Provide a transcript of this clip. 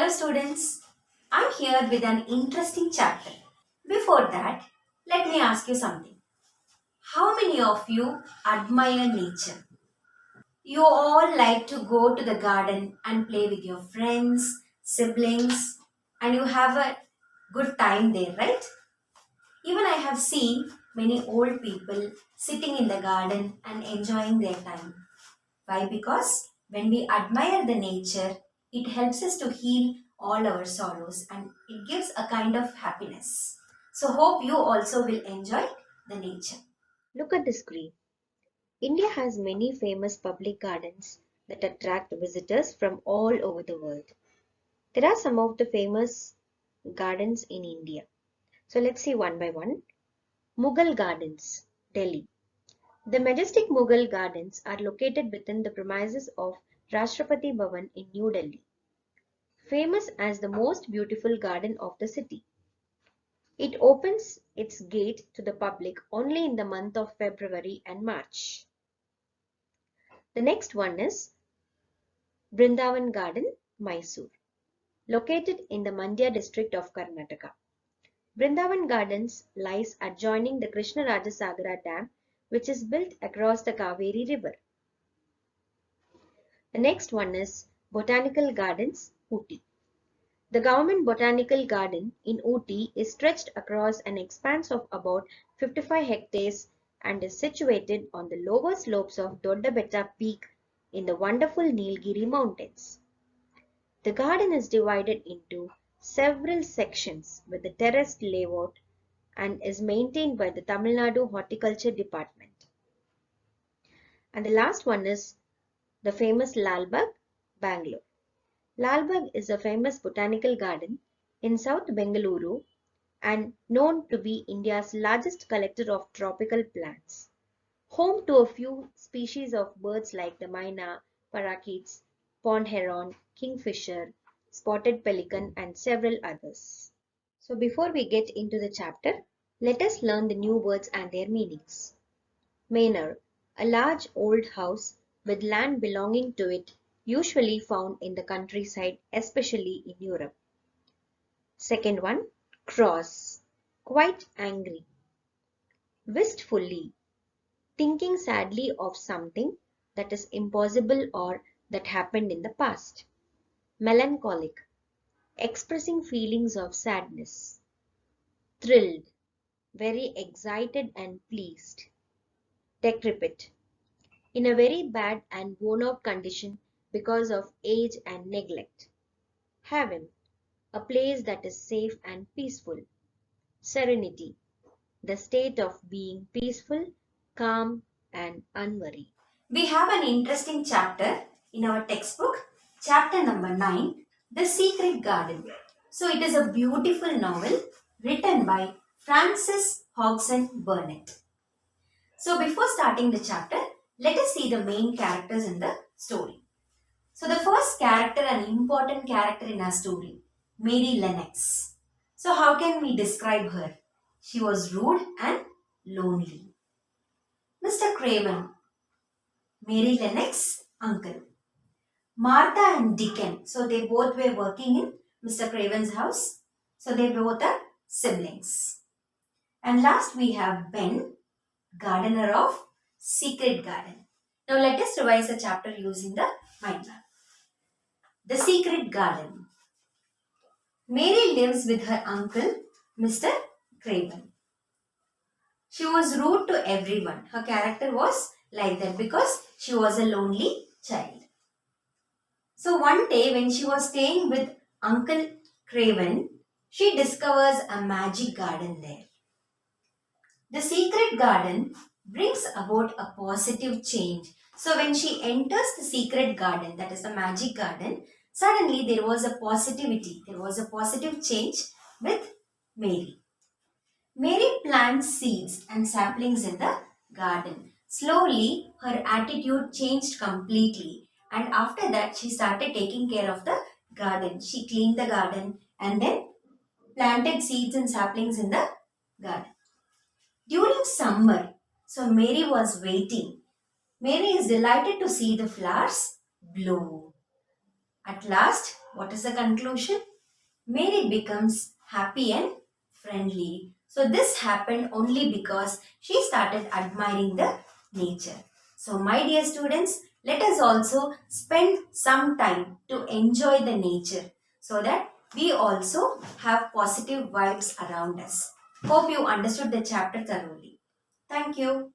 Hello students, I'm here with an interesting chapter. Before that, let me ask you something. How many of you admire nature? You all like to go to the garden and play with your friends, siblings, and you have a good time there, right? Even I have seen many old people sitting in the garden and enjoying their time. Why? Because when we admire the nature, it helps us to heal all our sorrows and it gives a kind of happiness. So, hope you also will enjoy the nature. Look at the screen. India has many famous public gardens that attract visitors from all over the world. There are some of the famous gardens in India. So let's see one by one. Mughal Gardens, Delhi. The majestic Mughal gardens are located within the premises of Rashtrapati Bhavan in New Delhi, famous as the most beautiful garden of the city. It opens its gate to the public only in the month of February and March. The next one is Brindavan Garden, Mysore, located in the Mandya district of Karnataka. Brindavan Gardens lies adjoining the Krishnarajasagara Dam, which is built across the Kaveri River. The next one is Botanical Gardens, Ooty. The government botanical garden in Ooty is stretched across an expanse of about 55 hectares and is situated on the lower slopes of Doddabetta Peak in the wonderful Nilgiri Mountains. The garden is divided into several sections with a terraced layout and is maintained by the Tamil Nadu Horticulture Department. And the last one is the famous Lalbagh, Bangalore. Lalbagh is a famous botanical garden in South Bengaluru and known to be India's largest collector of tropical plants, home to a few species of birds like the myna, parakeets, pond heron, kingfisher, spotted pelican, and several others. So before we get into the chapter, let us learn the new words and their meanings. Manor, a large old house with land belonging to it, usually found in the countryside, especially in Europe. Second one, cross, quite angry. Wistfully, thinking sadly of something that is impossible or that happened in the past. Melancholic, expressing feelings of sadness. Thrilled, very excited and pleased. Decrepit, in a very bad and worn out condition because of age and neglect. Haven, a place that is safe and peaceful. Serenity, the state of being peaceful, calm, and unworried. We have an interesting chapter in our textbook, chapter number 9, The Secret Garden. So, it is a beautiful novel written by Francis Hodgson Burnett. So, before starting the chapter, let us see the main characters in the story. So the first character, an important character in our story, Mary Lennox. So how can we describe her? She was rude and lonely. Mr. Craven, Mary Lennox, uncle. Martha and Dickon. So they both were working in Mr. Craven's house. So they both are siblings. And last we have Ben, gardener of Secret Garden. Now let us revise the chapter using the mind map. The Secret Garden. Mary lives with her uncle, Mr. Craven. She was rude to everyone. Her character was like that because she was a lonely child. So one day when she was staying with Uncle Craven, she discovers a magic garden there. The secret garden brings about a positive change. So when she enters the secret garden, that is the magic garden, suddenly there was a positivity, there was a positive change with Mary. Mary plants seeds and saplings in the garden. Slowly, her attitude changed completely. And after that, she started taking care of the garden. She cleaned the garden and then planted seeds and saplings in the garden. During summer, so Mary was waiting. Mary is delighted to see the flowers bloom. At last, what is the conclusion? Mary becomes happy and friendly. So this happened only because she started admiring the nature. So my dear students, let us also spend some time to enjoy the nature so that we also have positive vibes around us. Hope you understood the chapter thoroughly. Thank you.